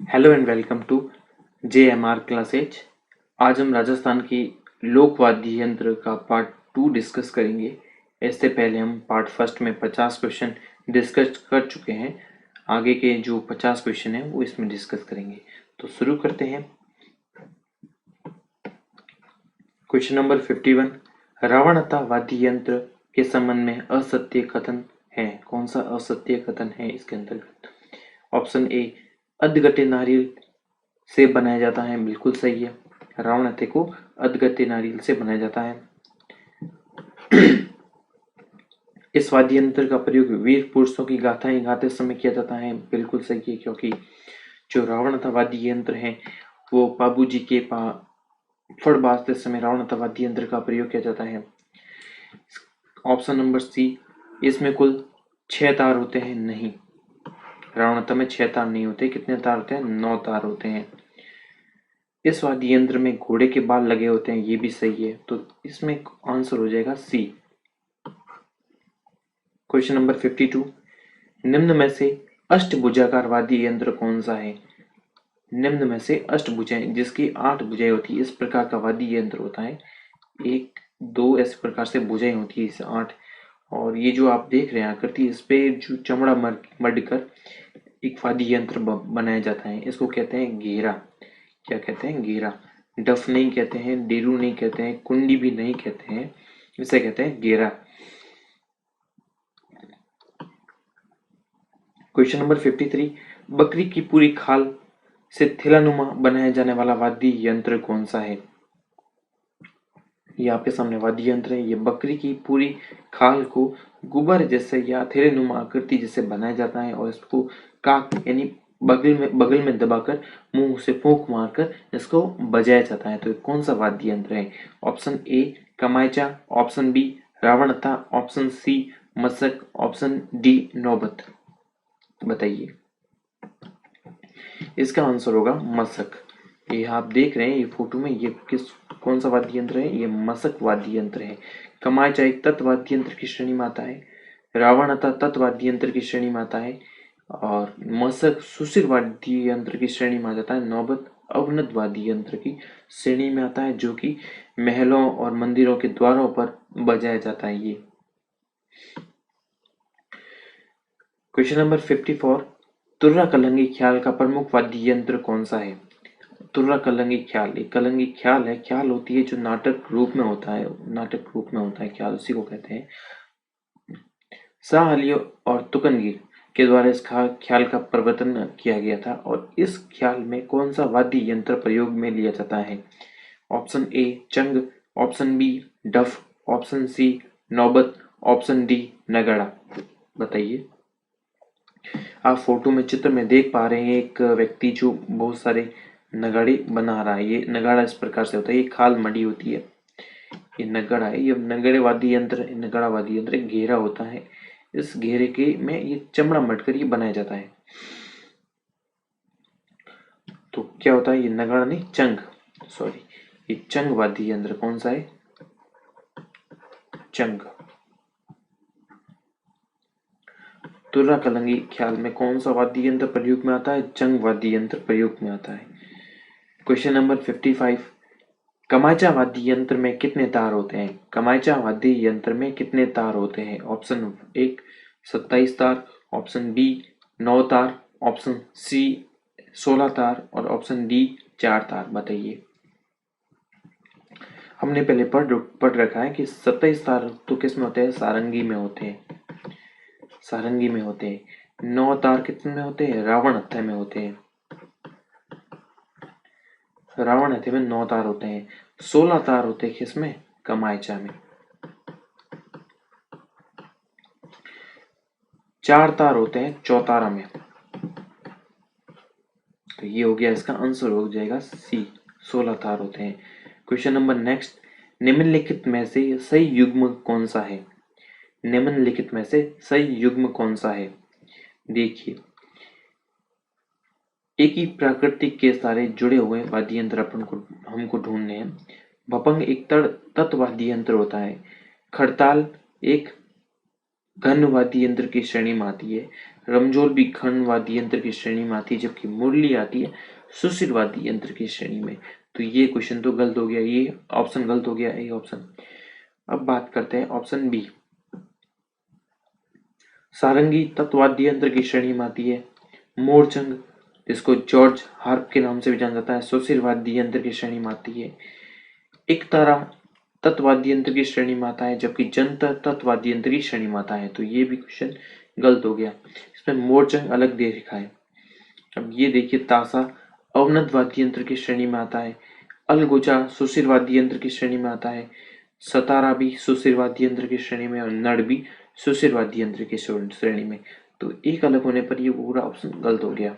Hello and welcome to JMR classes. आज हम राजस्थान की लोक वाद्य यंत्र का पार्ट 2 डिस्कस करेंगे। इससे पहले हम पार्ट फर्स्ट में 50 क्वेश्चन डिस्कस कर चुके हैं। आगे के जो 50 क्वेश्चन हैं वो इसमें डिस्कस करेंगे। तो शुरू करते हैं। क्वेश्चन नंबर 51, रावणता वाद्य यंत्र के संबंध में असत्य कथन है। कौन सा असत्य कथन है इसके अंतर्गत? ऑप्शन ए, अधगटे नारियल से बनाया जाता है, बिल्कुल सही है। रावण हत्थे को अधगत्य नारियल से बनाया जाता है। इस वाद्य यंत्र का प्रयोग वीर पुरुषों की गाथाएं गाते समय किया जाता है, बिल्कुल सही है, क्योंकि जो रावण था वाद्य यंत्र है वो बाबू जी के फड़ बाजते समय रावण था वाद्य यंत्र का प्रयोग किया जाता है। ऑप्शन नंबर सी, इसमें कुल 6 तार होते हैं, नहीं, रावणता में 6 तार नहीं होते। कितने तार होते हैं? 9 तार होते हैं। इस वाद्य यंत्र में घोड़े के बाल लगे होते हैं, ये भी सही है, तो इसमें आंसर हो जाएगा सी। क्वेश्चन नंबर 52, निम्न में से अष्टभुजाकार वाद्य यंत्र कौन सा है? निम्न में से अष्टभुजाएं जिसकी 8 भुजाएं होती है, इस प्रकार का वाद्य यंत्र होता है। 1 2 ऐसे प्रकार से भुजाएं होती है इस 8। और ये जो आप देख रहे हैं आकृति, इस पे जो चमड़ा मढ़ कर एक वाद्य यंत्र बनाया जाता है, इसको कहते हैं घेरा। क्या कहते हैं? घेरा। डफ नहीं कहते हैं, डेरू नहीं कहते हैं, कुंडी भी नहीं कहते हैं, इसे कहते हैं घेरा। क्वेश्चन नंबर 53, बकरी की पूरी खाल से थैलानुमा बनाया जाने वाला वाद्य यंत्र कौन सा है? ये आपके सामने वाद्य यंत्र है। ये बकरी की पूरी खाल को गुब्बारे जैसे या थैलेनुमा आकृति जैसे बनाया जाता है और इसको काक यानी बगल में दबाकर मुंह से फूंक मारकर इसको बजाया जाता है। तो कौन सा वाद्य यंत्र है? Option A kamaycha, option B ravanhatha, option C mashak, option D naubat. बताइए। इसका आंसर होगा मशक। ये आप देख रहे हैं ये फोटो में, ये कौन सा वाद्य यंत्र है? ये मशक वाद्य यंत्र है। कमायचा एक तत् वाद्य यंत्र की श्रेणी में आता है, रावणता तत् वाद्य यंत्र की श्रेणी में आता है और मशक सुशिर वाद्य यंत्र की श्रेणी में आ जाता है। नौबत अवनत वाद्य यंत्र की श्रेणी में आता है, जो कि महलों और मंदिरों के द्वारों पर बजाया जाता है। ये क्वेश्चन नंबर 54, तुर्रा कलंगी ख्याल का प्रमुख वाद्य यंत्र कौन सा है? तुर्रा कलंगी ख्याल, एक कलंगी ख्याल है, ख्याल होती है जो नाटक रूप में होता है, नाटक रूप में होता है ख्याल, उसी को कहते हैं। शाह अली और तुकनगीर के द्वारा इस ख्याल का प्रवर्तन किया गया था और इस ख्याल में कौन सा वाद्य यंत्र प्रयोग में लिया जाता है? ऑप्शन ए चंग, ऑप्शन बी डफ, ऑप्शन सी नौबत, ऑप्शन डी नगाड़ा। बताइए। आप फोटो में चित्र में देख पा रहे हैं एक व्यक्ति जो बहुत सारे नगाड़े बना रहा है। ये नगाड़ा इस प्रकार से होता है, ये खाल मड़ी होती है, ये नगाड़ा है। ये नगड़े वाद्य यंत्र, नगाड़ा वाद्य यंत्र एक घेरा होता है, इस घेरे के में ये चमड़ा मटकर ये बनाया जाता है। तो क्या होता है? ये नगाड़ा नहीं, चंग, सॉरी, ये चंग वाद्य यंत्र कौन सा है? चंग। तुर्रा कलंगी ख्याल में कौन सा वाद्य यंत्र प्रयोग में आता है? चंग वाद्य यंत्र प्रयोग में आता है। क्वेश्चन नंबर 55, कमाचा वाद्य यंत्र में कितने तार होते हैं? कमाचा वाद्य यंत्र में कितने तार होते हैं? ऑप्शन एक 27 तार, ऑप्शन बी 9 तार, ऑप्शन सी 16 तार और ऑप्शन डी 4 तार। बताइए। हमने पहले पढ़ रखा है कि 27 तार तो किस में होते हैं? सारंगी में होते हैं, सारंगी में होते हैं। 9 तार कितने में होते हैं? रावण हत्थे में होते हैं, रावण हत्थे में 9 तार होते हैं। 16 तार होते हैं किसमें? कमायचा में। 4 तार होते हैं चौतारा में। तो ये हो गया, इसका आंसर हो जाएगा सी, 16 तार होते हैं। क्वेश्चन नंबर नेक्स्ट, निम्नलिखित में से सही युग्म कौन सा है? निम्नलिखित में से सही युग्म कौन सा है? देखिए, एक ही प्रकृति के सारे जुड़े हुए वाद्य यंत्र हमको ढूंढने हैं। भपंग एक तत्वाद्य यंत्र होता है, खड़ताल एक घन वाद्य यंत्र की श्रेणी में आती है। रमझोल भी घन वाद्य यंत्र की श्रेणी में आती है, जबकि मुरली आती है सुशिर वाद्य यंत्र की श्रेणी में। तो ये क्वेश्चन तो गलत हो गया, ये ऑप्शन गलत हो गया, ये ऑप्शन। अब बात करते हैं ऑप्शन बी। सारंगी तत्वाद्य यंत्र की श्रेणी में आती है। मोरचंग, जिसको जॉर्ज हार्प के नाम से भी जाना जाता है, सुशिर वाद्य यंत्र की श्रेणी में आती है। एकतारा तत्वाद्य यंत्र की श्रेणी में आता है, जबकि जंतर तत्वाद्य यंत्र की श्रेणी में आता है। तो ये भी क्वेश्चन गलत हो गया, इसमें मोरचंग अलग दे रखा है। अब ये देखिए, ताशा अवनद वाद्य यंत्र की श्रेणी में आता है। अलगोजा सुशिर वाद्य यंत्र की श्रेणी में आता है। सतारा भी सुशिर वाद्य यंत्र की श्रेणी में, और नड़ भी सुशिर वाद्य यंत्र की श्रेणी में। तो एक अलग होने पर ये पूरा ऑप्शन गलत हो गया।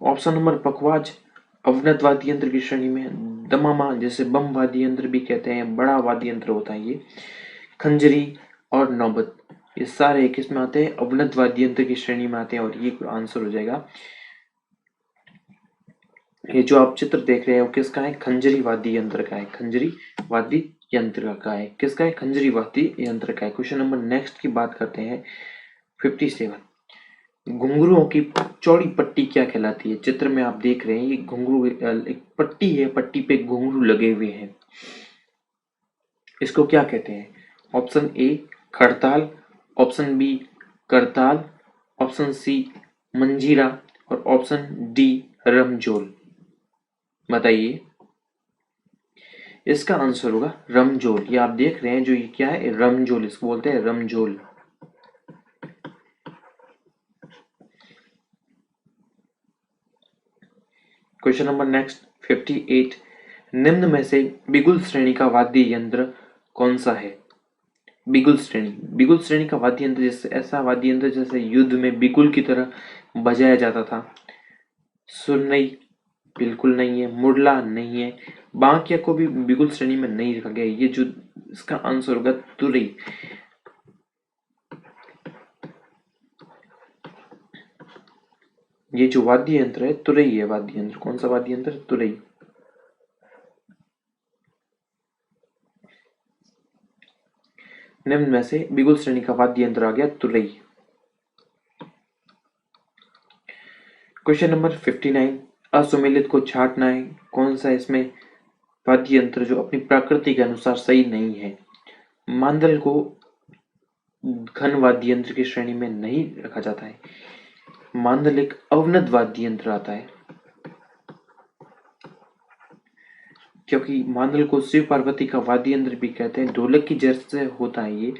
ऑप्शन नंबर पखवाज अवनद वाद्य यंत्र की श्रेणी में। दमामा, जैसे बम वाद्य यंत्र भी कहते हैं, बड़ा वाद्य यंत्र होता है ये। खंजरी और नौबत, ये सारे किस में आते हैं? अवनद वाद्य यंत्र की श्रेणी में आते हैं, और ये आंसर हो जाएगा। ये जो आप चित्र देख रहे हैं वो किसका है? खंजरी वाद्य यंत्र का है। खंजरी वाद्य यंत्र का है। किसका है? खंजरी वाद्य यंत्र का है। क्वेश्चन नंबर नेक्स्ट की बात करते हैं 57। घुंघरुओं की चौड़ी पट्टी क्या कहलाती है? चित्र में आप देख रहे हैं ये घुंघरू एक पट्टी है, पट्टी पे घुंघरू लगे हुए हैं, इसको क्या कहते हैं? Option A khartal, option B करताल, ऑप्शन सी मंजीरा, और ऑप्शन डी रमजोल। बताइए। इसका आंसर होगा रमजोल। ये आप देख रहे हैं जो ये क्या है? रमजोल, इसको बोलते हैं रमजोल। Question number next 58। निम्न में से बिगुल श्रेणी का वाद्य यंत्र कौन सा है? बिगुल श्रेणी का वाद्य यंत्र, जैसे ऐसा वाद्य यंत्र जैसे युद्ध में बिगुल की तरह बजाया जाता था। सुरनई बिल्कुल नहीं है, मुरला नहीं है, बांकिया को भी बिगुल श्रेणी में नहीं रखा गया। ये जो इसका आंसर होगा तुरई। ये जो वाद्य यंत्र है तुरई है। वाद्य यंत्र कौन सा? वाद्य यंत्र तुरई। निम्न में से बिगुल श्रेणी का वाद्य यंत्र आ गया तुरई। Question number 59। असुमेलित को छाटना है, कौन सा इसमें वाद्य यंत्र जो अपनी प्रकृति के अनुसार सही नहीं है? मांदल को घन वाद्य यंत्र की श्रेणी में नहीं रखा जाता है। मांदल एक अवनद वाद्य यंत्र आता है, क्योंकि मांदल को शिव पार्वती का वाद्य यंत्र भी कहते हैं। ढोलक की जैसे होता है ये,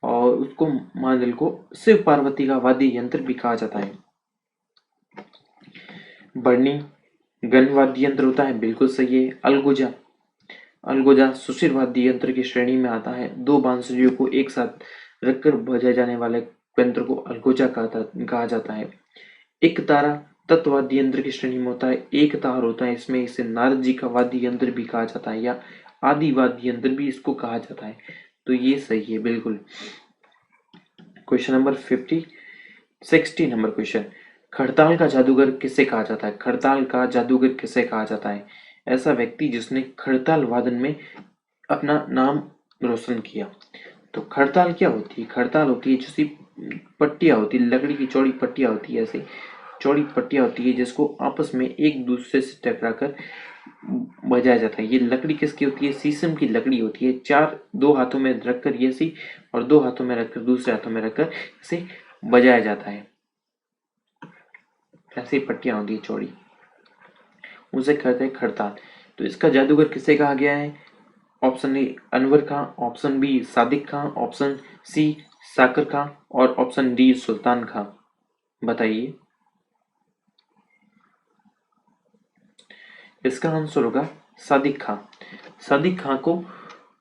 और उसको मांदल को शिव पार्वती का वाद्य यंत्र भी कहा जाता है। बरनी घन वाद्य यंत्र होता है, बिल्कुल सही है। अलगोजा सुशिर वाद्य यंत्र की श्रेणी में आता है। दो बांसुरियों को एक साथ रखकर बजाए जाने वाले यंत्र को अलगोजा कहा जाता है। एक तारा तत्वाद्य यंत्र की श्रेणी में होता है। एक तार होता है इसमें, इसे नारद जी का वाद्य यंत्र भी कहा जाता है, या आदि वाद्य यंत्र भी इसको कहा जाता है। तो ये सही है बिल्कुल। Question number 60 number question. Khartal का जादूगर किसे कहा जाता है? खड़ताल का जादूगर किसे कहा जाता है? ऐसा व्यक्ति जिसने खड़ताल वादन में अपना नाम रोशन किया। तो खड़ताल क्या होती है? खड़ताल होती है जैसी पट्टियां होती है, लकड़ी की चौड़ी पट्टियां होती है, ऐसे चौड़ी पट्टियां होती है जिसको आपस में एक दूसरे से टकराकर बजाया जाता है। ये लकड़ी किसकी होती है? शीशम की लकड़ी होती है। चार, दो हाथों में रखकर ये सी, और दो हाथों में रखकर दूसरे हाथों में रखकर इसे बजाया जाता है। ऐसी पट्टियां होती है चौड़ी, उसे कहते हैं खड़ताल। तो इसका जादूगर किसे कहा गया है? Option A Anwar Khan, option B Sadiq Khan, option C Sakar Khan, और ऑप्शन डी सुल्तान खां। बताइए। इसका आंसर होगा सादिक खां। सादिक खां को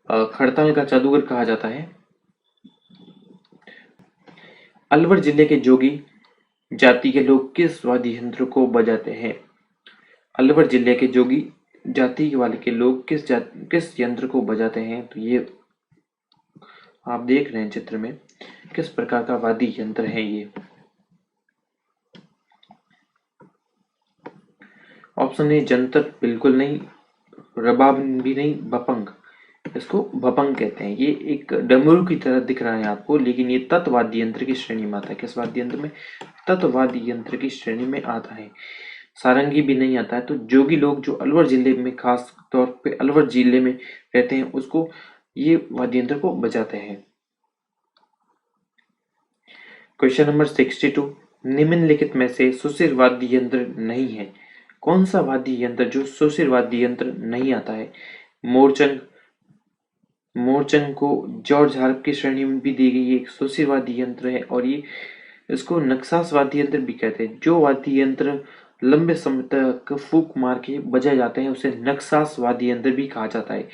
खड़ताल का जादूगर कहा जाता है। अलवर जिले के जोगी जाति के लोग किस वाद्य यंत्र को बजाते हैं? अलवर जिले के जोगी जाति वाले के लोग किस यंत्र को बजाते हैं? तो ये आप देख रहे हैं चित्र में किस प्रकार का वाद्य यंत्र है ये। ऑप्शन ए जंतर बिल्कुल नहीं, रबाब भी नहीं, बपंग। इसको भपंग कहते हैं। ये एक डमरू की तरह दिख रहा है आपको, लेकिन ये तत् वाद्य यंत्र की श्रेणी में आता है। किस वाद्य यंत्र में? तत् वाद्य यंत्र की श्रेणी में आता है। सारंगी भी नहीं आता है। तो जोगी लोग जो अलवर जिले में, खास तौर पे अलवर जिले में रहते हैं, उसको ये वाद्य यंत्र को बजाते हैं। क्वेश्चन नंबर 62, निम्नलिखित में से सुशिर वाद्य यंत्र नहीं है। कौन सा वाद्य यंत्र जो सुशिर वाद्य यंत्र नहीं आता है? मोरचंग। मोरचंग को जॉर्ज हार्प की श्रेणी में भी दी गई एक सुशिर वाद्य यंत्र है, और ये इसको नक्सास वाद्य यंत्र भी कहते हैं। जो वाद्य यंत्र लंबे समय तक फूंक मार के बजाए जाते हैं उसे नक्सास वाद्य यंत्र भी कहा जाता है।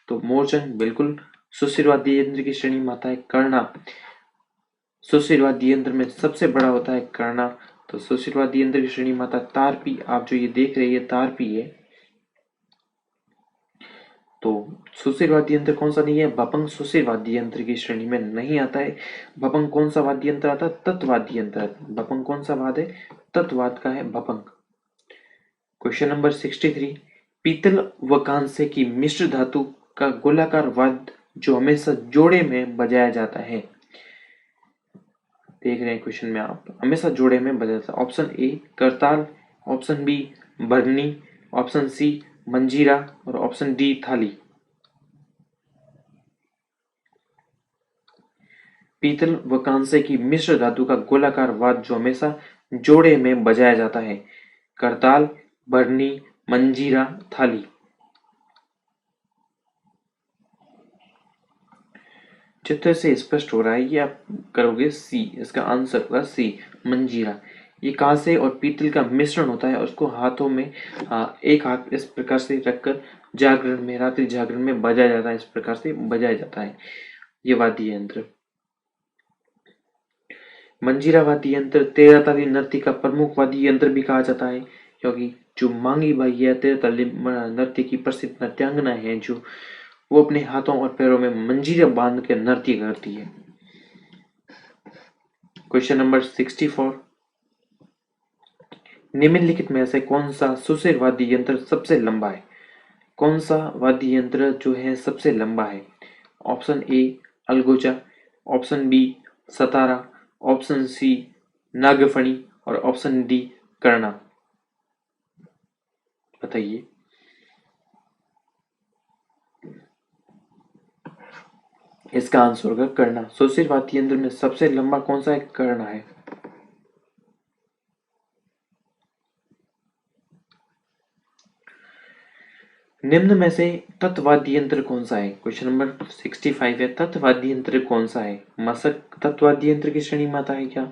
तो मोरचंग बिल्कुल सुशिर वाद्य यंत्र की श्रेणी में आता है। कर्णा सुशिर वाद्य यंत्र में सबसे बड़ा होता है कर्णा, तो सुशिर वाद्य यंत्र की श्रेणी में आता है। तारपी, आप जो ये देख रहे हैं तारपी है। तो सुशिर वाद्य यंत्र कौन सा नहीं है? भपंग सुशिर वाद्य यंत्र की श्रेणी में नहीं आता है। भपंग कौन सा वाद्य यंत्र आता है? तत्वाद्य यंत्र। भपंग कौन सा वाद्य है? तत्वाद का है भपंग। क्वेश्चन नंबर 63, पीतल व कांसे की मिश्र धातु का गोलाकार वाद्य जो हमेशा जोड़े में बजाया जाता है। देख रहे हैं क्वेश्चन में आप, हमेशा जोड़े में बजाया जाता है। ऑप्शन ए करताल, ऑप्शन बी बरनी, ऑप्शन सी मंजीरा और ऑप्शन डी थाली। पीतल व कांसे की मिश्र धातु का गोलाकार वाद्य जो हमेशा जोड़े में बजाया जाता है। करताल, बरनी, मंजीरा, थाली। चित्र से स्पष्ट हो रहा है, ये आप करोगे सी, इसका आंसर होगा सी मंजीरा। ये कांसे और पीतल का मिश्रण होता है और उसको हाथों में एक हाथ इस प्रकार से रखकर जागरण में, रात्रि जागरण में बजाया जाता है। इस प्रकार से बजाया जाता है ये वाद्य यंत्र। मंजीरा वाद्य यंत्र 13 ताली नृत्य का प्रमुख वाद्य यंत्र भी कहा जाता है, क्योंकि जो मांगी बाई है 13 ताली नृत्य की प्रसिद्ध नृत्यांगना है, जो वो अपने हाथों और पैरों में मंजीरा बांध कर नृत्य करती है। क्वेश्चन नंबर 64, निम्नलिखित में से कौन सा सुशिर वाद्य यंत्र सबसे लंबा है? कौन सा वाद्य यंत्र जो है सबसे लंबा है? Option A algoza, option B satara, option C nagphani और ऑप्शन डी कर्णा। बताइए। इसका आंसर होगा कर्णा। सुशिर वाद्य यंत्र में सबसे लंबा कौन सा है? कर्णा है। निम्न में से तत्वाद्य यंत्र कौन सा है? क्वेश्चन नंबर 65 है, तत्वाद्य यंत्र कौन सा है? मशक तत्वाद्य यंत्र की श्रेणी में आता है क्या?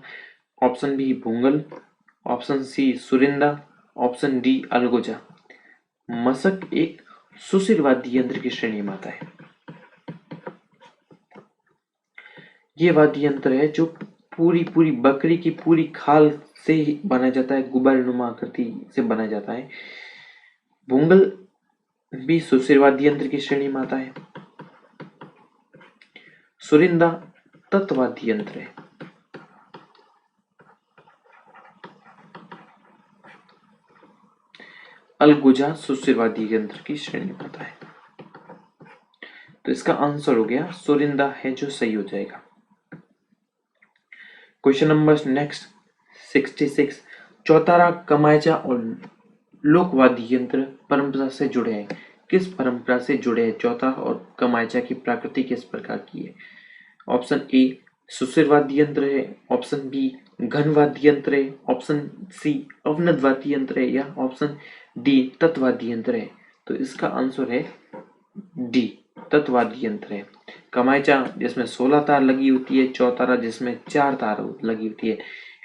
Option B bhungal, option C surinda, option D algoza. Mashak एक सुशिर वाद्य यंत्र की श्रेणी में आता है। ये वाद्य यंत्र है जो पूरी पूरी बकरी की पूरी खाल से ही बनाया जाता है, गुब्बारेनुमा आकृति से बनाया जाता है। भूंगल भी सुशिर वाद्य यंत्र की श्रेणी में आता है। सुरिंदा तत्वाद्य यंत्र है। अलगुजा सुशिर वाद्य यंत्र की श्रेणी में आता है। तो इसका आंसर हो गया सुरिंदा है, जो सही हो जाएगा। क्वेश्चन नंबर नेक्स्ट 66, चौतारा, कमायचा और लोकवाद्य यंत्र परंपरा से जुड़े हैं। किस परंपरा से जुड़े हैं चौतारा और कमायचा की प्रकृति किस प्रकार की है? ऑप्शन ए सुशिर वाद्य यंत्र है, ऑप्शन बी घन वाद्य यंत्र है, ऑप्शन सी अवनद वाद्य यंत्र है, या ऑप्शन डी तत्वाद्य यंत्र है। तो इसका आंसर है डी तत्वाद्य यंत्र है। कमायचा जिसमें 16 तार लगी होती है, चौतारा जिसमें 4 तार लगी होती है।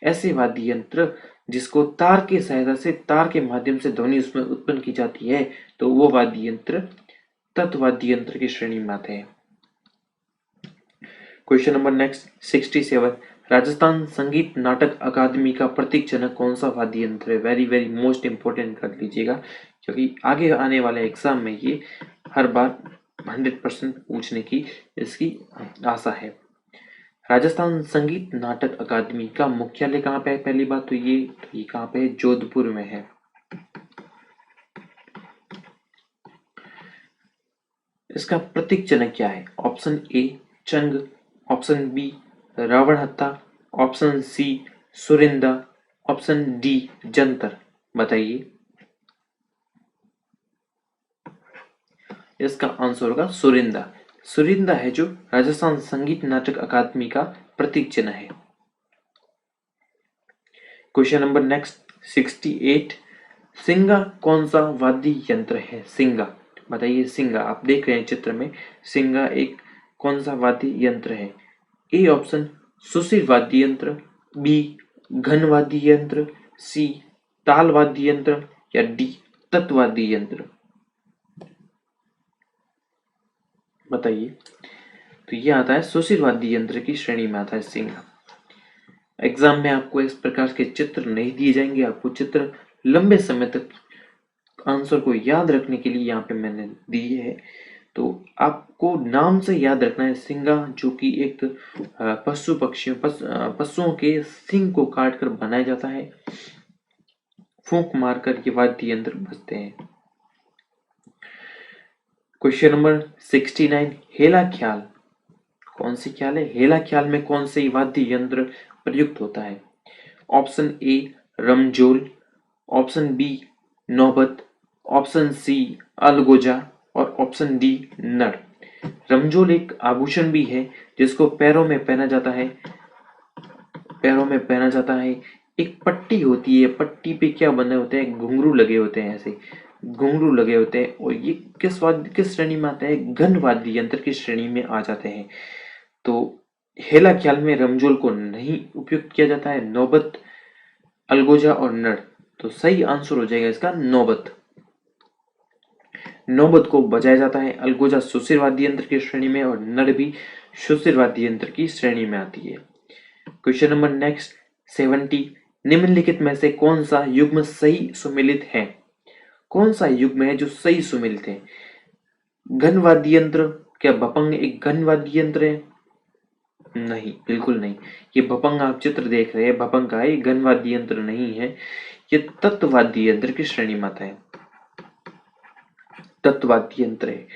ऐसे वाद्य यंत्र जिसको तार की सहायता से, तार के माध्यम से ध्वनि उसमें उत्पन्न की जाती है, तो वो वाद्य यंत्र तत्वाद्य यंत्र की श्रेणी में आते हैं। क्वेश्चन नंबर नेक्स्ट 67, राजस्थान संगीत नाटक अकादमी का प्रतीक जनक कौन सा वाद्य यंत्र है? वेरी वेरी मोस्ट इंपोर्टेंट कर लीजिएगा, क्योंकि आगे आने वाले एग्जाम में ये हर बार 100% पूछने की इसकी आशा है। राजस्थान संगीत नाटक अकादमी का मुख्यालय कहाँ पे है? पहली बात तो ये कहाँ पे है? जोधपुर में है। इसका प्रतीक चिन्ह क्या है? ऑप्शन ए चंग, option B ravanhatha, option C surinda, option D jantar. बताइए। इसका आंसर होगा सुरिंदा। सुरिंदा है जो राजस्थान संगीत नाटक अकादमी का प्रतीक चिन्ह है। Question number next 68। सिंगा कौन सा वाद्य यंत्र है? सिंगा, बताइए। सिंगा आप देख रहे हैं चित्र में, सिंगा एक कौन सा वाद्य यंत्र है? ए ऑप्शन सुशिर वाद्य यंत्र, बी घन वाद्य यंत्र, सी ताल वाद्य यंत्र या डी तत्वाद्य यंत्र। बताइए। तो ये आता है सुशिर वाद्य यंत्र की श्रेणी में आता है सिंगा। एग्जाम में आपको इस प्रकार के चित्र नहीं दिए जाएंगे, आपको चित्र लंबे समय तक आंसर को याद रखने के लिए यहाँ पे मैंने दिए है। तो आपको नाम से याद रखना है सिंगा, जो कि एक पशुओं के सिंग को काटकर बनाया जाता है। फूंक मारकर ये वाद्य यंत्र बजते हैं। Question number 69। हेला ख्याल कौन सी ख्याल है? हेला ख्याल में कौन से वाद्य यंत्र प्रयुक्त होता है? ऑप्शन ए रमजोल, ऑप्शन बी नौबत, ऑप्शन सी अलगोजा और ऑप्शन डी नड़। रमजोल एक आभूषण भी है जिसको पैरों में पहना जाता है। एक पट्टी होती है, पट्टी पे क्या बने होते हैं? घुंघरू लगे होते हैं, ऐसे घुंघरू लगे होते हैं। और ये किस श्रेणी में आता है? घन वाद्य यंत्र की श्रेणी में आ जाते हैं। तो हेला ख्याल में रमजोल को नहीं उपयुक्त किया जाता है, नौबत, अलगोजा और नड़। तो सही आंसर हो जाएगा इसका नौबत। नौबत को बजाया जाता है। अलगोजा सुशिर वाद्य यंत्र की श्रेणी में और नड़ भी सुशिर वाद्य यंत्र की श्रेणी में आती है। Question number next 70। निम्नलिखित में से कौन सा युग्म सही सुमेलित है? कौन सा युग्म है जो सही सुमेलित है? घन वाद्य यंत्र, क्या भपंग एक घन वाद्य यंत्र है? नहीं, बिल्कुल नहीं। ये भपंग आप चित्र देख रहे हैं, भपंग का ये घन वाद्य यंत्र नहीं है, ये तत्वाद्य यंत्र की श्रेणी में आता है। तत्वाद्य यंत्र है।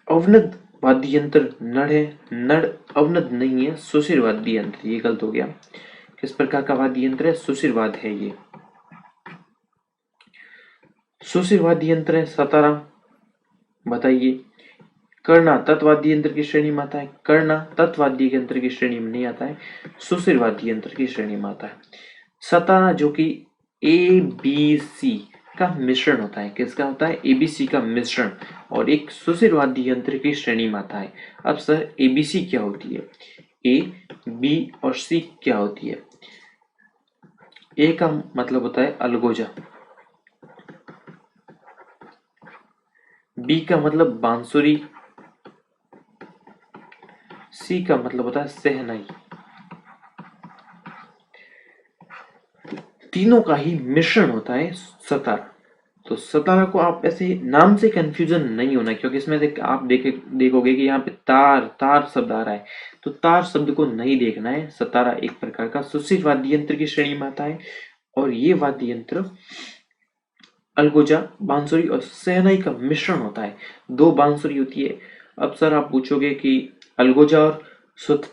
अवनद वाद्य यंत्र नड़ है, नड़ अवनद नहीं है, सुशिर वाद्य यंत्र। ये गलत हो गया। किस प्रकार का वाद्य यंत्र है? सुशिरवाद है ये। सुशिरवाद्य यंत्र है सतारा। बताइए। कर्णा तत्वाद्य यंत्र की श्रेणी में आता है। कर्णा तत्वाद्य यंत्र की श्रेणी में नहीं आता है, सुशिरवाद्य यंत्र की श्रेणी में आता है। सतारा जो कि ए बी सी का मिश्रण होता है। किसका होता है? एबीसी का मिश्रण, और एक सुशिरवाद्य यंत्र की श्रेणी में आता है। अब सर एबीसी क्या होती है? ए बी और सी क्या होती है? ए का मतलब होता है अलगोजा, बी का मतलब बांसुरी, सी का मतलब होता है सहनाई। तीनों का ही मिश्रण होता है सतारा। तो सतारा को आप ऐसे नाम से कंफ्यूजन नहीं होना, क्योंकि इसमें आप देखोगे कि यहाँ पे तार तार शब्द आ रहा है, तो तार शब्द को नहीं देखना है। सतारा एक प्रकार का सुशिर वाद्य यंत्र की श्रेणी में आता है, और ये वाद्य यंत्र अलगोजा, बांसुरी और सहनाई का मिश्रण होता है। दो बांसुरी होती है। अब सर आप पूछोगे कि अलगोजा और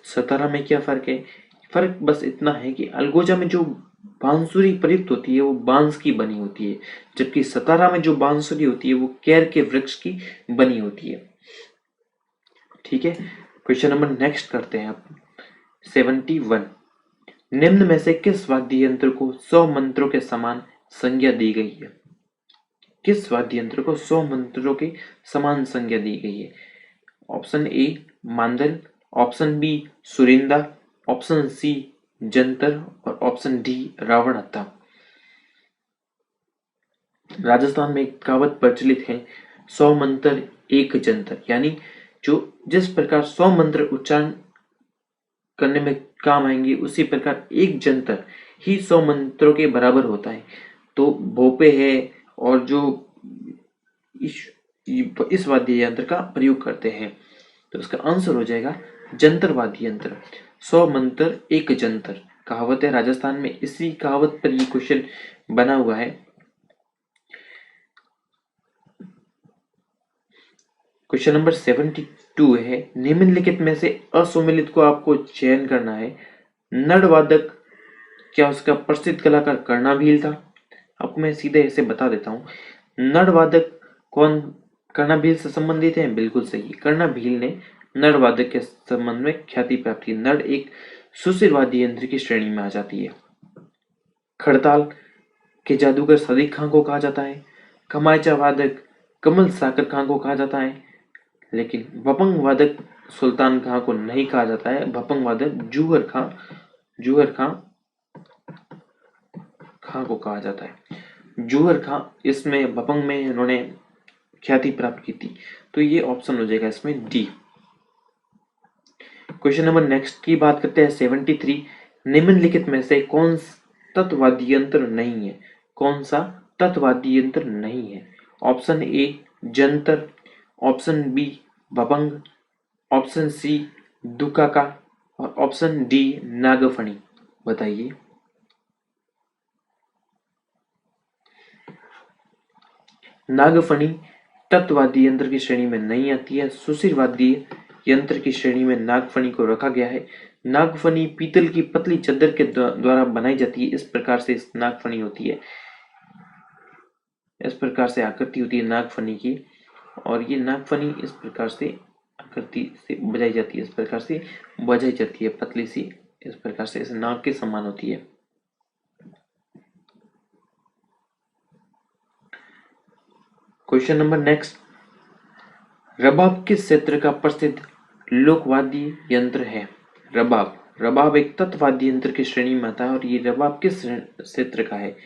सतारा में क्या फर्क है? फर्क बस इतना है कि अलगोजा में जो बांसुरी प्रयुक्त होती है वो बांस की बनी होती है, जबकि सतारा में जो बांसुरी होती है वो केर के वृक्ष की बनी होती है। ठीक है। क्वेश्चन नंबर नेक्स्ट करते हैं आप 71। निम्न में से किस वाद्य यंत्र को 100 मंत्रों के समान संज्ञा दी गई है? किस वाद्य यंत्र को 100 मंत्रों की समान संज्ञा दी गई है? Option A mandal, option B surinda, option C jantar और ऑप्शन डी रावण हत्था। राजस्थान में एक कहावत प्रचलित है, 100 मंत्र एक जंतर, यानी जो जिस प्रकार 100 मंत्र उच्चारण करने में काम आएंगे, उसी प्रकार एक जंतर ही 100 मंत्रों के बराबर होता है। तो भोपे है और जो इस वाद्य यंत्र का प्रयोग करते हैं, तो इसका आंसर हो जाएगा जंतर वाद्य यंत्र। 100 मंत्र एक जंतर कहावत है राजस्थान में, इसी कहावत पर ये क्वेश्चन बना हुआ है। क्वेश्चन नंबर 72 है, निम्नलिखित में से असुमेलित को आपको चयन करना है। नड़वादक क्या उसका प्रसिद्ध कलाकार कर्णाभील था? आपको मैं सीधे ऐसे बता देता हूँ। नड़वादक कौन कर्णाभील से संबंधित है? बिल्कुल सही। कर्णाभील ने नड़वादक के संबंध में ख्याति प्राप्त की। नड़ एक सुशिरवादी यंत्र की श्रेणी में आ जाती है। खड़ताल के जादूगर सदीक खां को कहा जाता है। कमायचा वादक कमल साकर खां को कहा जाता है, लेकिन भपंग वादक सुल्तान खां को नहीं कहा जाता है। भपंग वादक जूहर खां को कहा जाता है। जूहर खां इसमें भपंग में इन्होंने ख्याति प्राप्त की थी, तो ये ऑप्शन हो जाएगा इसमें डी। क्वेश्चन नंबर नेक्स्ट की बात करते हैं 73। निम्नलिखित में से कौन तत्ववादी यंत्र नहीं है? कौन सा तत्ववादी यंत्र नहीं है? Option A jantar, option B bhapang, option C dukaka और ऑप्शन डी नागफणी। बताइए। नागफणी तत्ववादी यंत्र की श्रेणी में नहीं आती है। सुशिरवादी यंत्र की श्रेणी में नागफणी को रखा गया है। नागफणी पीतल की पतली चादर के द्वारा बनाई जाती है। इस प्रकार से इस नागफणी होती है, इस प्रकार से आकृति होती है नागफनी की, और ये नागफनी इस प्रकार से आकृति से बजाई जाती है, इस प्रकार से बजाई जाती है, पतली सी, इस प्रकार से इस नाग के समान होती है। क्वेश्चन नंबर नेक्स्ट, रबाब किस क्षेत्र का प्रसिद्ध लोकवाद्य यंत्र है? रबाब एक तत्ववाद्य यंत्र की श्रेणी में आता है, और ये रबाब किस क्षेत्र का है?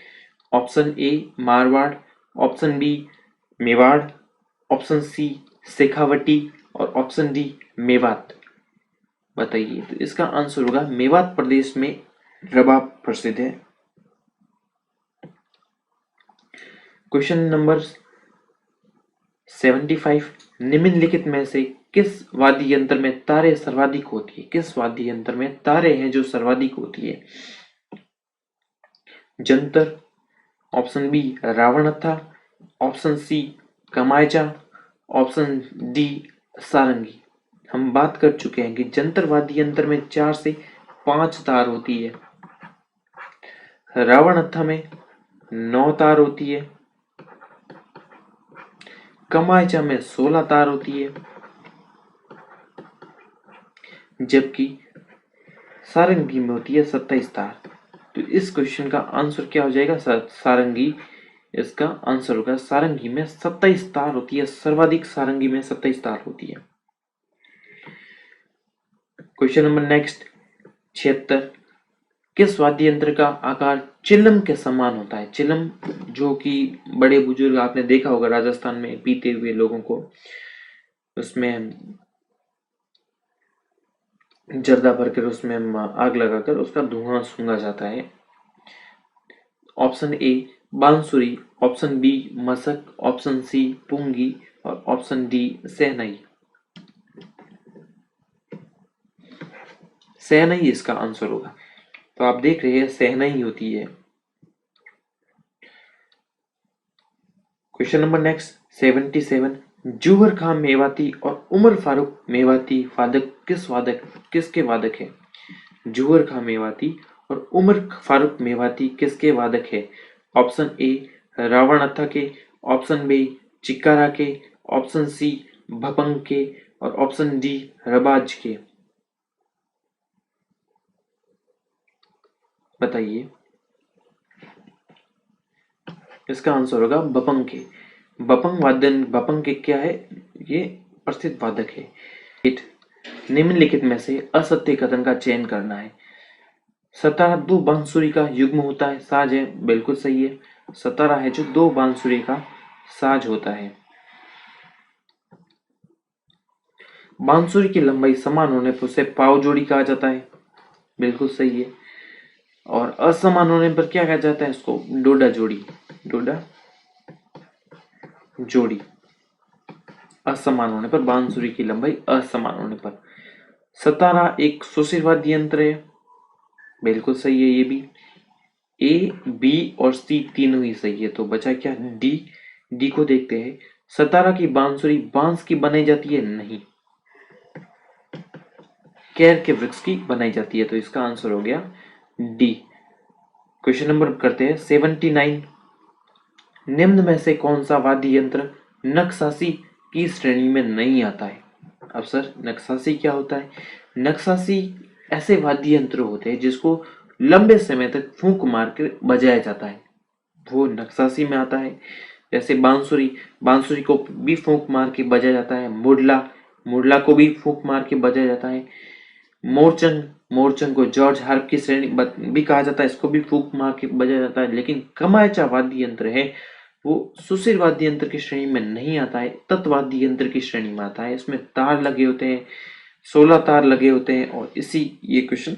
Option A Marwar, option B Mewar, option C Shekhawati और ऑप्शन डी मेवात। बताइए। तो इसका आंसर होगा मेवात प्रदेश में रबाब प्रसिद्ध है। Question number 75। निम्नलिखित में से किस वाद्य यंत्र में तारे सर्वाधिक होती है? किस वाद्य यंत्र में तारे हैं जो सर्वाधिक होती है? Jantar, option B ravanhatha, option C kamaycha, option D sarangi. हम बात कर चुके हैं कि जंतर वाद्य यंत्र में 4 से 5 तार होती है। रावणहत्था में 9 तार होती है। कमायचा में 16 तार होती है, जबकि सारंगी में होती है 27 तार। तो इस क्वेश्चन का आंसर क्या हो जाएगा? सारंगी। इसका आंसर होगा सारंगी में 27 तार होती है, सर्वाधिक सारंगी में 27 तार होती है। Question number next 76। किस वाद्य यंत्र का आकार चिलम के समान होता है? चिलम जो कि बड़े बुजुर्ग आपने देखा होगा राजस्थान में पीते हुए लोगों को, उसमें जर्दा भरकर उसमें आग लगाकर उसका धुआं सूंघा जाता है। ऑप्शन ए बांसुरी, ऑप्शन बी मसक, ऑप्शन सी पुंगी और ऑप्शन डी सहनाई। सहनाई इसका आंसर होगा। तो आप देख रहे हैं सहनाई होती है। Question number next 77। जूहर खां मेवाती और उमर फारूक मेवाती किसके वादक है? जूहर खां मेवाती और उमर फारूक मेवाती किसके वादक है? ऑप्शन ए रावणहत्था के, ऑप्शन बी चिक्कारा के, ऑप्शन सी भपंग के और ऑप्शन डी रबाज के। बताइए। इसका आंसर होगा भपंग के। भपंग के क्या है? ये प्रसिद्ध वादक है। निम्नलिखित में से असत्य कथन का चयन करना है। सतारा 2 बांसुरी का युग्म होता है, साज है। बिल्कुल सही है। सतारा है जो 2 बांसुरी का साज होता है। बांसुरी की लंबाई समान होने पर उसे पाव जोड़ी कहा जाता है। बिल्कुल सही है। और असमान होने पर क्या कहा जाता है? इसको डोडा जोड़ी। असमान होने पर, बांसुरी की लंबाई असमान होने पर। सतारा एक सुशिरवाद्य यंत्र है। बिल्कुल सही है ये भी। ए बी और सी तीनों ही सही है, तो बचा क्या? डी। डी को देखते हैं। सतारा की बांसुरी बांस की बनाई जाती है? नहीं, केर के वृक्ष की बनाई जाती है। तो इसका आंसर हो गया डी। क्वेश्चन नंबर करते हैं 79। निम्न में से कौन सा वाद्य यंत्र नक्सासी की श्रेणी में नहीं आता है? अब सर, नक्सासी क्या होता है? नक्सासी ऐसे वाद्य यंत्र होते हैं जिसको लंबे समय तक फूंक मार कर बजाया जाता है, वो नक्सासी में आता है। जैसे बांसुरी, बांसुरी को भी फूंक मार के बजाया जाता है। मुरला, मुरला को भी फूंक मार के बजाया जाता है। मोरचंग, मोरचंग को जॉर्ज हार्प की श्रेणी भी कहा जाता है, इसको भी फूंक मार के बजाया जाता है। लेकिन कमायचा वाद्य यंत्र है वो सुशील वाद्य यंत्र की श्रेणी में नहीं आता है, तत्वाद्य यंत्र की श्रेणी में आता है। इसमें तार लगे होते हैं, 16 तार लगे होते हैं। और ये क्वेश्चन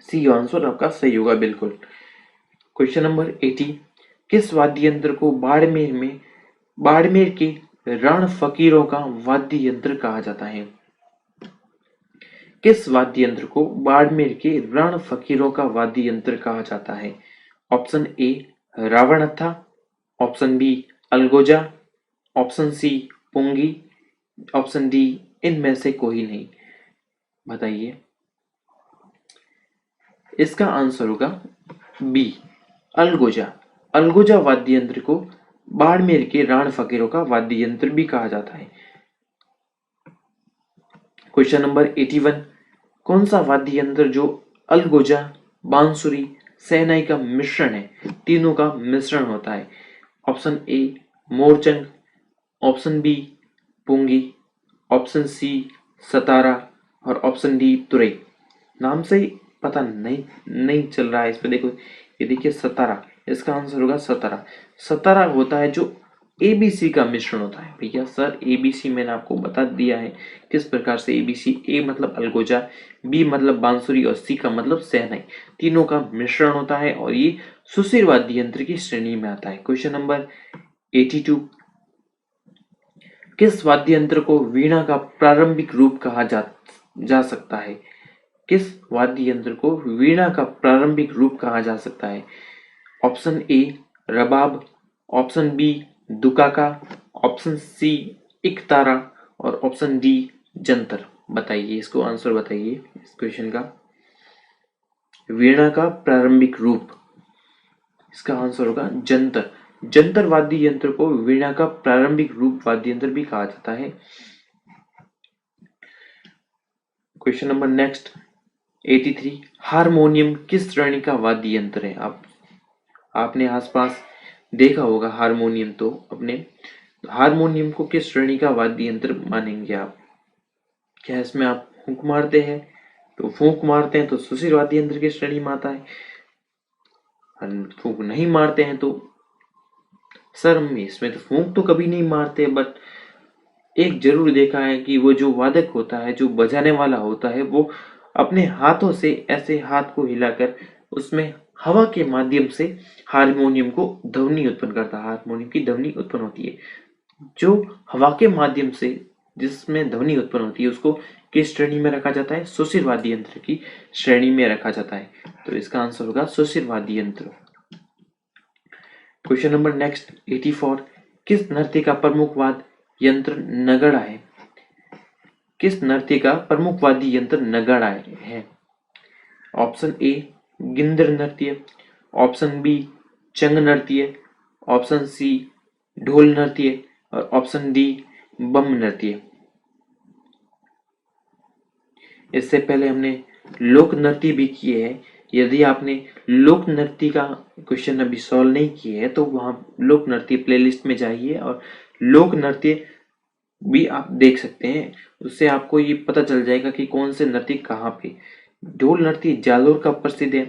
सी आंसर आपका सही होगा बिल्कुल। Question number 80। किस वाद्य यंत्र को बाड़मेर के रण फकीरों का वाद्य यंत्र कहा जाता है? किस वाद्य यंत्र को बाड़मेर के रण फकीरों का वाद्य यंत्र कहा जाता है? Option A ravanhatha, option B algoza, option C pungi, option D इनमें से कोई नहीं। बताइए। इसका आंसर होगा बी अलगोजा। अलगोजा वाद्य यंत्र को बाड़मेर के राण फकीरों का वाद्य यंत्र भी कहा जाता है। Question number 81। कौन सा वाद्य यंत्र जो अलगोजा, बांसुरी, शहनाई का मिश्रण है, तीनों का मिश्रण होता है? Option A morchang, option B pungi, option C satara और ऑप्शन डी तुरई। नाम से ही पता नहीं चल रहा है इस पे। देखो, ये देखिए सतारा, इसका आंसर होगा सतारा। सतारा होता है जो एबीसी का मिश्रण होता है। भैया सर, एबीसी मैंने आपको बता दिया है किस प्रकार से एबीसी। ए मतलब अलगोजा, बी मतलब बांसुरी और सी का मतलब शहनाई, तीनों का मिश्रण होता है और ये सुशील वाद्य यंत्र की श्रेणी में आता है। Question number 82। किस वाद्य यंत्र को वीणा का प्रारंभिक रूप कहा जा सकता है? किस वाद्य यंत्र को वीणा का प्रारंभिक रूप कहा जा सकता है? Option A rabab, option B dukaka, option C ektara और ऑप्शन डी जंतर। बताइए, इसको आंसर बताइए इस क्वेश्चन का। वीणा का प्रारंभिक रूप, इसका आंसर होगा जंतर। जंतर वाद्य यंत्र को वीणा का प्रारंभिक रूप वाद्य यंत्र भी कहा जाता है। Question number next 83। हारमोनियम किस श्रेणी का वाद्य यंत्र है? आपने आसपास देखा होगा हारमोनियम, तो अपने हारमोनियम को किस श्रेणी का वाद्य यंत्र मानेंगे आप? क्या इसमें आप फूंक मारते हैं? तो फूंक मारते हैं तो सुशील वाद्य यंत्र की श्रेणी में आता है। फूंक नहीं मारते हैं तो सर हम इसमें तो फूंक तो कभी नहीं मारते, बट एक जरूर देखा है कि वो जो वादक होता है, जो बजाने वाला होता है, वो अपने हाथों से ऐसे हाथ को हिलाकर उसमें हवा के माध्यम से हारमोनियम को ध्वनि उत्पन्न करता है। हारमोनियम की ध्वनि उत्पन्न होती है। जो हवा के माध्यम से जिसमें ध्वनि उत्पन्न होती है उसको किस श्रेणी में रखा जाता है? सुशील वाद्य यंत्र की श्रेणी में रखा जाता है। तो इसका आंसर होगा सुशील वाद्य यंत्र। Question number next 84। किस नृत्य का प्रमुख वाद्य यंत्र नगाड़ा है? किस नृत्य का प्रमुख वाद्य यंत्र नगाड़ा है? ऑप्शन ए गिंदर नृत्य, ऑप्शन बी चंग नृत्य, ऑप्शन सी ढोल नृत्य और ऑप्शन डी बम नृत्य। इससे पहले हमने लोक नृत्य भी किए हैं। यदि आपने लोक नृत्य का क्वेश्चन अभी सॉल्व नहीं किए हैं तो वहां लोक नृत्य प्लेलिस्ट में जाइए और लोक नृत्य भी आप देख सकते हैं। उससे आपको ये पता चल जाएगा कि कौन से नृत्य कहाँ पे। ढोल नृत्य जालोर का प्रसिद्ध है,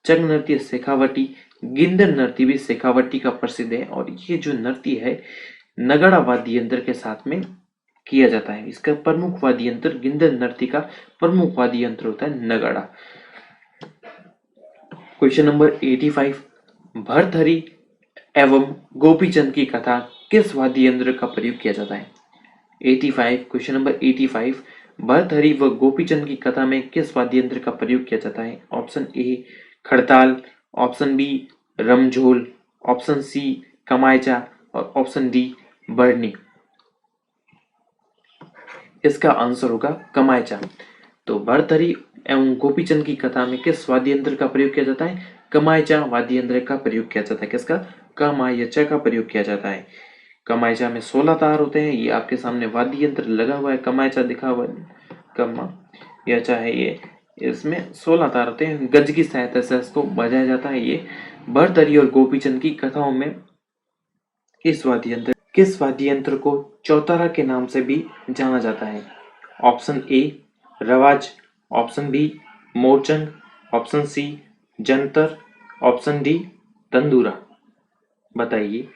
चंग नृत्य शेखावटी, गिंदर नृत्य भी शेखावटी का प्रसिद्ध है और ये जो नृत्य है नगाड़ा वाद्य यंत्र के साथ में किया जाता है। इसका प्रमुख वाद्य यंत्र गिंदर नृत्य का प्रमुख वाद्य यंत्र होता है नगाड़ा। Question number 85। भर्तहरि एवं गोपीचंद की कथा किस वाद्य यंत्र का प्रयोग किया जाता है? 85, क्वेश्चन नंबर 85। भर्तहरि व गोपीचंद की कथा में किस वाद्य यंत्र का प्रयोग किया जाता है? Option A khartal, option B ramjhol, option C kamaycha और ऑप्शन डी बरनी। इसका आंसर होगा कमायचा। तो भर्तहरि एवं गोपीचंद की कथा में किस वाद्य यंत्र का प्रयोग किया जाता है? कमायचा वाद्य यंत्र का प्रयोग किया जाता है। किसका? कमायचा का प्रयोग किया जाता है। कमायचा में 16 तार होते हैं। ये आपके सामने वाद्य यंत्र लगा हुआ है, कमायचा दिखा हुआ है। कमायचा है ये, इसमें 16 तार होते हैं। गज की सहायता से इसको बजाया जाता है। ये भर्तहरि और गोपीचंद की कथाओं में किस वाद्य यंत्र को चौतारा के नाम से भी जाना जाता है? Option A ravaj, option B morchang, option C jantar, option D tandura. बताइए।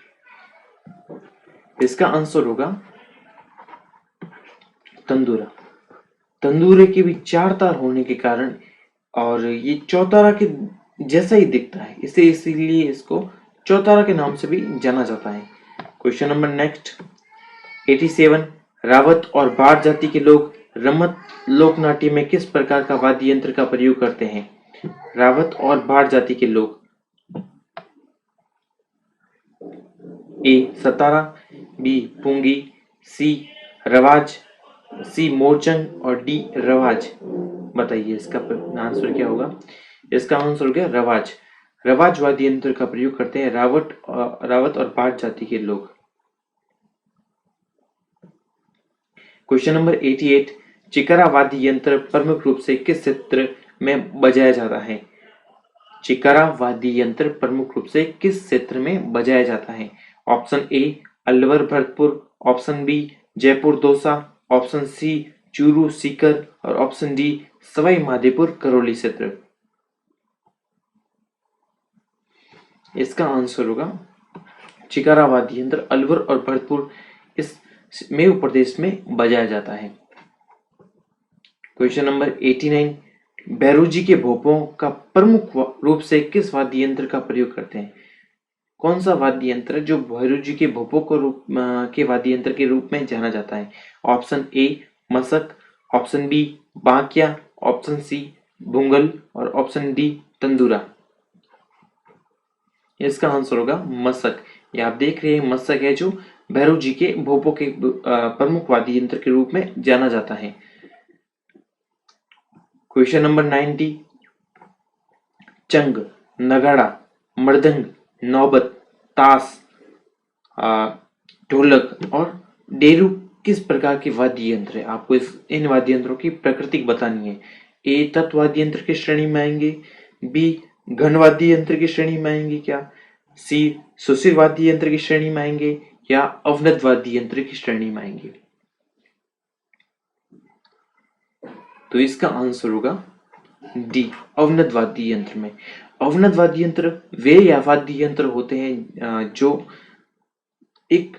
इसका आंसर होगा तंदूरा। तंदूरे के भी 4 तार होने के कारण और ये चौतारा के जैसा ही दिखता है, इसीलिए इसको चौतारा के नाम से भी जाना जाता है। Question number next 87। रावत और भाट जाति के लोग रमत लोकनाट्य में किस प्रकार का वाद्य यंत्र का प्रयोग करते हैं? रावत और भाट जाति के लोग। ए सतारा, बी पुंगी, सी रवाज, सी मोरचंग और डी रवाज। बताइए इसका आंसर क्या होगा? इसका आंसर हो गया रवाज। रवाज वाद्य यंत्र का प्रयोग करते हैं रावत और भाट जाति के लोग। Question number 88। चिकरा वाद्य यंत्र प्रमुख रूप से किस क्षेत्र में बजाया जाता है? चिकरा वाद्य यंत्र प्रमुख रूप से किस क्षेत्र में बजाया जाता है? Option A Alwar Bharatpur, option B Jaipur Dausa, option C Churu Sikar और ऑप्शन डी सवाई माधोपुर करौली क्षेत्र। इसका आंसर होगा चिकारा वाद्य यंत्र अलवर और भरतपुर इस मेरु प्रदेश में बजाया जाता है। Question number 89। बैरोजी के भोपों का प्रमुख रूप से किस वाद्य यंत्र का प्रयोग करते हैं? कौन सा वाद्य यंत्र जो बैरोजी के भोपों के वाद्य यंत्र के रूप में जाना जाता है? ऑप्शन ए मसक, ऑप्शन बी बांकिया, ऑप्शन सी भुंगल और ऑप्शन डी तंदूरा। इसका आंसर होगा मसक। ये आप देख रहे हैं मसक है जो भैरव जी के भोपों के प्रमुख वाद्य यंत्र के रूप में जाना जाता है। Question number 90। चंग, नगाड़ा, मृदंग, नौबत, ताश, ढोलक और डेरू किस प्रकार के वाद्य यंत्र है? आपको इन वाद्य यंत्रों की प्रकृति बतानी है। ए तत्व वाद्य यंत्र की श्रेणी में आएंगे, बी घन वाद्य यंत्र की श्रेणी में आएंगे क्या, सी सुशिर वाद्य यंत्र की श्रेणी में आएंगे या अवनद वाद्य यंत्र की श्रेणी में आएंगे? तो इसका आंसर होगा डी अवनद वाद्य यंत्र में। अवनद वाद्य यंत्र वे या वाद्य यंत्र होते हैं जो एक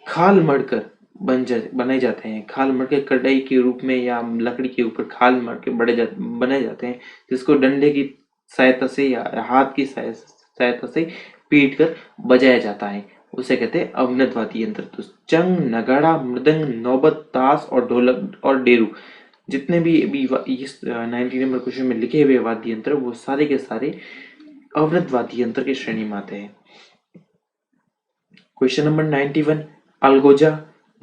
खाल मढ़कर बनाए जाते हैं। खाल मढ़ के कढ़ाई के रूप में या लकड़ी के ऊपर खाल मढ़ के बनाए जाते हैं, जिसको डंडे की सहायता से या हाथ की सहायता से पीट कर बजाया जाता है, उसे कहते हैं अवनद वाद्य यंत्र। तो चंग, नगाड़ा, मृदंग, नौबत, ताश और ढोलक और डेरू जितने भी अभी इस 90 नंबर क्वेश्चन में लिखे हुए वाद्य यंत्र वो सारे के सारे अवनद वाद्य यंत्र की श्रेणी में आते हैं। Question number 91। अलगोजा,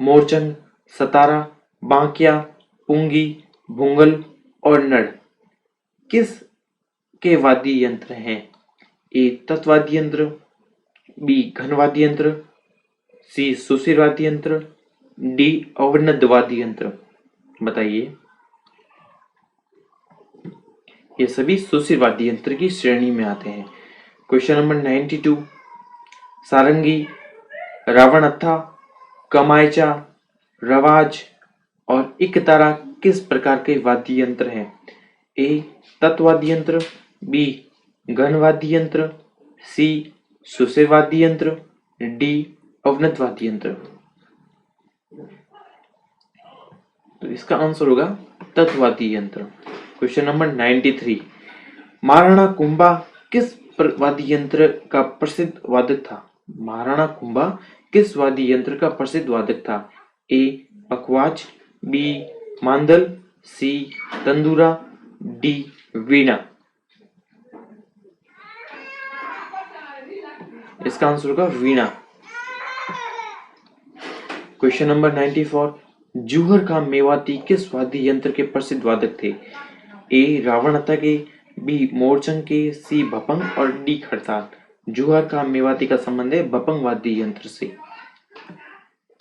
मोरचंग, सतारा, बांकिया, पुंगी, भुंगल और नड़ किस के वाद्य यंत्र हैं? ए तत्वाद्य यंत्र, बी घन वाद्य यंत्र, सी सुशिर वाद्य यंत्र, डी अवनद वाद्य यंत्र। बताइए। ये सभी सुशिर वाद्य यंत्र की श्रेणी में आते हैं। Question number 92। सारंगी, रावणत्था, कमायचा, रवाज और इकतारा किस प्रकार के वाद्य यंत्र हैं? ए तत्वाद्य यंत्र, बी घन वाद्य यंत्र, सी सुशिर वाद्य यंत्र, डी अवनद वाद्य यंत्र। तो इसका आंसर होगा तत्वाद्य यंत्र। Question number 93। महाराणा कुंभा किस वाद्य यंत्र का प्रसिद्ध वादक था? महाराणा कुंभा किस वाद्य यंत्र का प्रसिद्ध वादक था? ए पखवाज, बी मांदल, सी तंदूरा, डी वीणा। इसका आंसर होगा वीणा। क्वेश्चन नंबर 94, जूहर खां मेवाती किस वाद्य यंत्र के प्रसिद्ध वादक थे? ए रावणहत्था के, बी मोरचंग के, सी भपंग और डी खरताल। जूहर खां मेवाती का संबंध है भपंग वाद्य यंत्र से।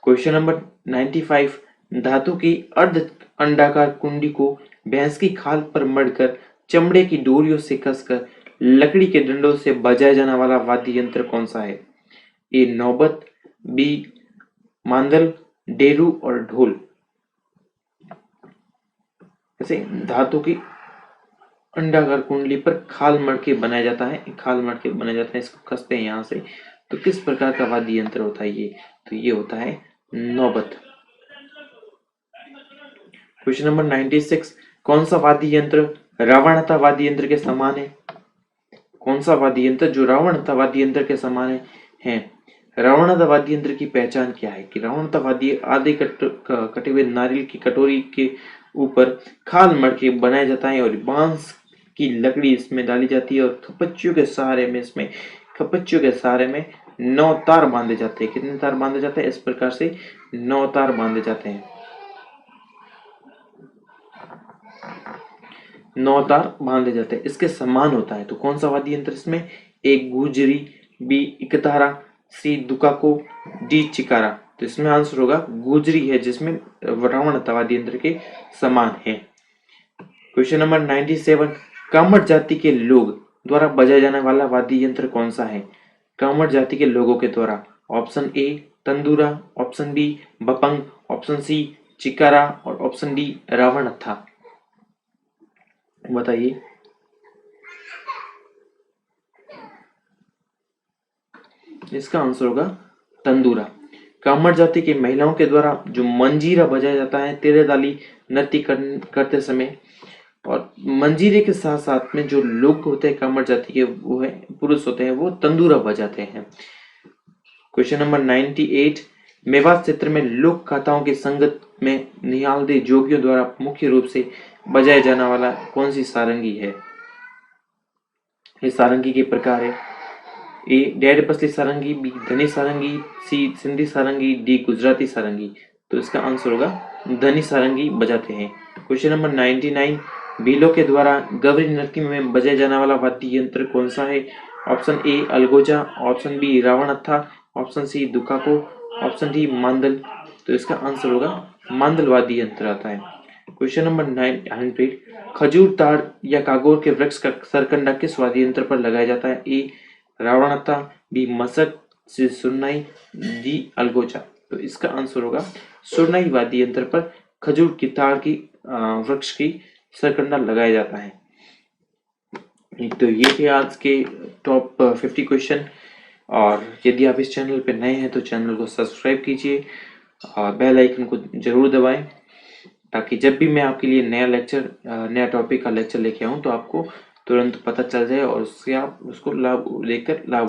क्वेश्चन नंबर 95, धातु की अर्ध अंडाकार कुंडी को भैंस की खाल पर मढ़कर चमड़े की डोरियों से कसकर लकड़ी के डंडों से बजाया जाने वाला वाद्य यंत्र कौन सा है? ए नौबत, बी मांदल, डेरू और ढोल। ऐसे धातु की अंडाकार कुंडली पर खाल मढ़ के बनाया जाता है, इसको कसते हैं यहाँ से। तो किस प्रकार का वाद्य यंत्र होता है ये? तो ये होता है नौबत। क्वेश्चन नंबर 96, कौन सा वाद्य यंत्र रावणहत्था वाद्य यंत्र के समान है? कौन सा वाद्य यंत्र जो रावणहत्था वाद्य यंत्र के समान है? रावणहत्था वाद्य यंत्र की पहचान क्या है? कि रावणहत्था वाद्य आधे कटे हुए नारियल की कटोरी के ऊपर खाल मढ़ के बनाया जाता है और बांस की लकड़ी इसमें डाली जाती है और खपच्चियों के सहारे में 9 तार बांधे जाते हैं। कितने तार बांधे जाते हैं? इस प्रकार से 9 तार बांधे जाते हैं। 9 तार बांधे जाते हैं, इसके समान होता है। तो कौन सा वाद्य यंत्र इसमें? ए गुजरी, बी इकतारा, सी दुकाको, डी चिकारा। तो इसमें आंसर होगा गुजरी है, जिसमें रावणहत्था वाद्य यंत्र के समान है। क्वेश्चन नंबर 97, कामट जाति के लोग द्वारा बजाया जाने वाला वाद्य यंत्र कौन सा है? कामट जाति के लोगों के द्वारा। Option A tandura, option B bhapang, option C chikara और ऑप्शन डी रावणहत्था। बताइए। इसका आंसर होगा तंदूरा। कामट जाति की महिलाओं के द्वारा जो मंजीरा बजाया जाता है तेरह ताली नृत्य करते समय, और मंजीरे के साथ साथ में जो लोग होते हैं कामट जाति के, वो है पुरुष होते हैं, वो तंदूरा बजाते हैं। क्वेश्चन नंबर 98, मेवात क्षेत्र में लोक कथाओं की संगत में निहालदे जोगियों द्वारा मुख्य रूप से बजाया जाने वाला कौन सी सारंगी है? ये सारंगी के प्रकार है। ए डैड पसली सारंगी, बी धनी सारंगी, सी सिंधी सारंगी, डी गुजराती सारंगी। तो इसका आंसर होगा धनी सारंगी बजाते हैं। क्वेश्चन नंबर 99, भीलों के द्वारा गवरी नृत्य में बजाया जाने वाला वाद्य यंत्र कौन सा है? Option A algoza, option B ravanhatha, option C dukaka, option D mandal. तो इसका आंसर होगा मांदल वाद्य यंत्र आता है। क्वेश्चन नंबर 900, खजूर ताड़ या कागोर के वृक्ष का सरकंडा किस वाद्य यंत्र पर लगाया जाता है? ए रावणहत्था, बी मसक, सी सुरनाई, डी अलगोजा। तो इसका आंसर होगा सुरनाई वाद्य यंत्र पर खजूर की ताड़ की वृक्ष की सरकंडा लगाया जाता है। तो ये थे आज के टॉप 50 क्वेश्चन। और यदि आप इस चैनल पे नए हैं तो चैनल को सब्सक्राइब कीजिए और बेल आइकन को जरूर दबाएं, ताकि जब भी मैं आपके लिए नया टॉपिक का लेक्चर लेके आऊं तो आपको तुरंत पता चल जाए और उससे आप उसको लाभ लेकर लाभ